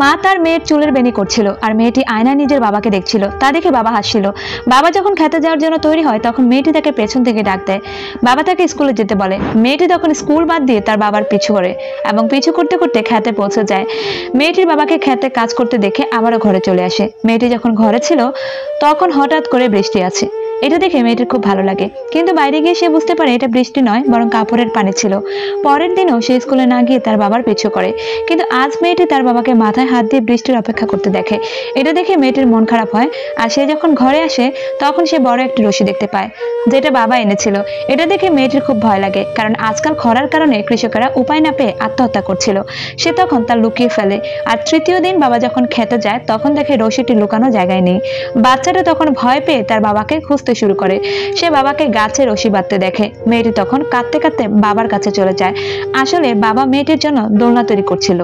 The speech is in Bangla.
মা তার মেয়ের চুলের বেনি করছিল আর মেয়েটি আয়নায় নিজের বাবাকে দেখছিল। তা দেখে বাবা হাসছিল। বাবা যখন খেতে যাওয়ার জন্য তৈরি হয় তখন মেয়েটি তাকে পেছন থেকে ডাক দেয়। বাবা তাকে স্কুলে যেতে বলে। মেয়েটি তখন স্কুল বাদ দিয়ে তার বাবার পিছু করে এবং পিছু করতে করতে খেতে পৌঁছে যায়। মেয়েটির বাবাকে খেতে কাজ করতে দেখে আবারও ঘরে চলে আসে। মেয়েটি যখন ঘরে ছিল তখন হঠাৎ করে বৃষ্টি আছে। এটা দেখে মেয়েটির খুব ভালো লাগে, কিন্তু বাইরে গিয়ে সে বুঝতে পারে এটা বৃষ্টি নয় বরং কাপড়ের পানি ছিল। পরের দিনও সে স্কুলে না গিয়ে তার বাবার পিছু করে, কিন্তু আজ মেয়েটি তার বাবাকে মাথায় হাত দিয়ে বৃষ্টির অপেক্ষা করতে দেখে। এটা দেখে মেয়েটির মন খারাপ হয়। আর সে যখন ঘরে আসে তখন সে বড় একটি রশি দেখতে পায় যেটা বাবা এনেছিল। এটা দেখে মেয়েটির খুব ভয় লাগে, কারণ আজকাল খরার কারণে কৃষকেরা উপায় না পেয়ে আত্মহত্যা করছিল। সে তখন তা লুকিয়ে ফেলে। আর তৃতীয় দিন বাবা যখন খেতে যায় তখন দেখে রশিটি লুকানো জায়গায় নেই। বাচ্চাটা তখন ভয় পেয়ে তার বাবাকে খুঁজতে শুরু করে। সে বাবাকে গাছে রশি বাঁধতে দেখে। মেয়েটি তখন কাঁদতে কাঁদতে বাবার কাছে চলে যায়। আসলে বাবা মেয়েটির জন্য দোলনা তৈরি করছিল।